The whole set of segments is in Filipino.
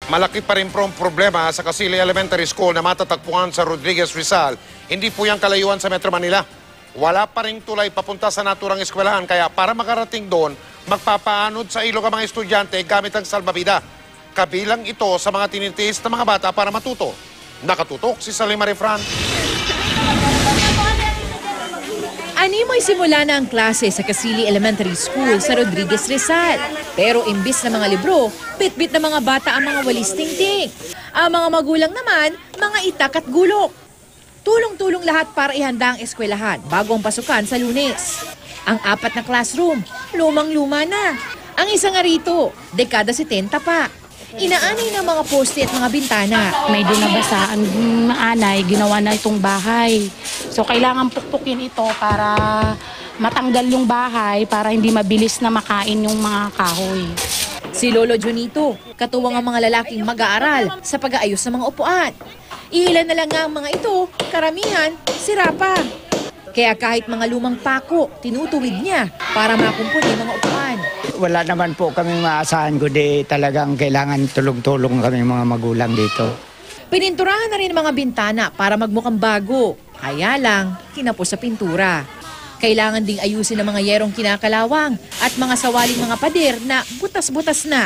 Malaki pa rin problema sa Casili Elementary School na matatagpuan sa Rodriguez Rizal. Hindi po yung kalayuan sa Metro Manila. Wala pa rin tulay papunta sa naturang eskwelahan, kaya para makarating doon, magpapaanod sa ilog ang mga estudyante gamit ang salbabida. Kabilang ito sa mga tinitiis na mga bata para matuto. Nakatutok si Salima Refran. Animoy simula na ang klase sa Casili Elementary School sa Rodriguez Rizal. Pero imbis na mga libro, bit-bit na mga bata ang mga walis tingting. Ang mga magulang naman, mga itak at gulok. Tulong-tulong lahat para ihanda ang eskwelahan bago ang pasukan sa Lunes. Ang 4 na classroom, lumang-luma na. Ang isa nga rito, dekada 70 pa. Inaanay ng mga poste at mga bintana. May dinabasaan maanay, ginawa na itong bahay. So kailangan pukpukin ito para matanggal yung bahay para hindi mabilis na makain yung mga kahoy. Si Lolo Junito, katuwang ang mga lalaking mag-aaral sa pag-aayos ng mga upuan. Ilan na lang nga ang mga ito, karamihan, sira pa. Kaya kahit mga lumang pako, tinutuwid niya para makumpuni ang mga upuan. Wala naman po kami maasahan, kundi talagang kailangan tulong-tulong kami mga magulang dito. Pininturahan na rin ang mga bintana para magmukhang bago. Kaya lang, tinapos sa pintura. Kailangan ding ayusin ang mga yerong kinakalawang at mga sawaling mga pader na butas-butas na.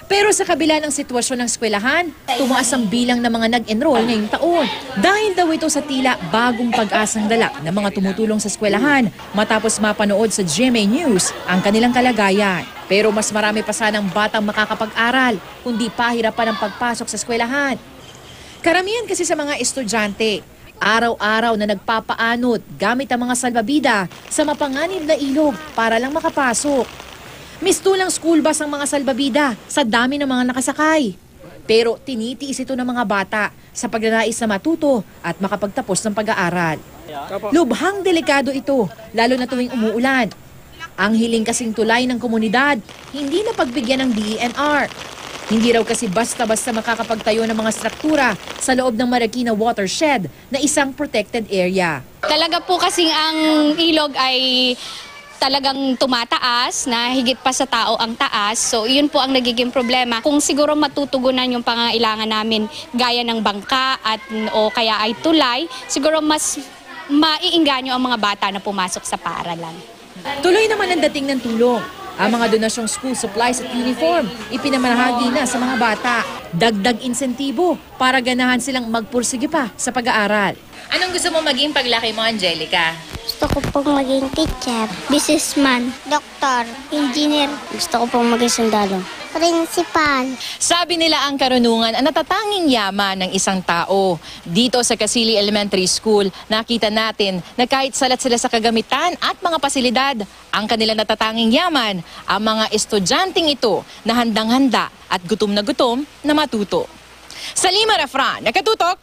Pero sa kabila ng sitwasyon ng eskwelahan, tumaas ang bilang ng mga nag-enroll ngayong taon. Dahil daw ito sa tila bagong pag-asang dala ng mga tumutulong sa eskwelahan matapos mapanood sa GMA News ang kanilang kalagayan. Pero mas marami pa sanang batang makakapag-aral, kundi pahirapan ang pagpasok sa eskwelahan. Karamihan kasi sa mga estudyante, araw-araw na nagpapaanod gamit ang mga salbabida sa mapanganib na ilog para lang makapasok. Mistulang school bus ang mga salbabida sa dami ng mga nakasakay. Pero tinitiis ito ng mga bata sa pagnanais na matuto at makapagtapos ng pag-aaral. Lubhang delikado ito, lalo na tuwing umuulan. Ang hiling kasing tulay ng komunidad, hindi na pagbigyan ng DENR. Hindi raw kasi basta-basta makakapagtayo ng mga struktura sa loob ng Marikina Watershed na isang protected area. Talaga po kasing ang ilog ay talagang tumataas na higit pa sa tao ang taas. So yun po ang nagiging problema. Kung siguro matutugunan yung pangangailangan namin gaya ng bangka at o kaya ay tulay, siguro mas maiinganyo ang mga bata na pumasok sa paaralan. Tuloy naman ang dating ng tulong. Ang mga donasyong school supplies at uniform, ipinamahagi na sa mga bata. Dagdag insentibo para ganahan silang magpursige pa sa pag-aaral. Anong gusto mo maging paglaki mo, Angelica? Gusto ko pong maging teacher, businessman, doktor, engineer. Gusto ko pong maging sundalo. Principal. Sabi nila ang karunungan ang natatanging yaman ng isang tao. Dito sa Casili Elementary School, nakita natin na kahit salat sila sa kagamitan at mga pasilidad, ang kanilang natatanging yaman, ang mga estudyanteng ito na handang-handa at gutom na matuto. Salima Refran, nakatutok!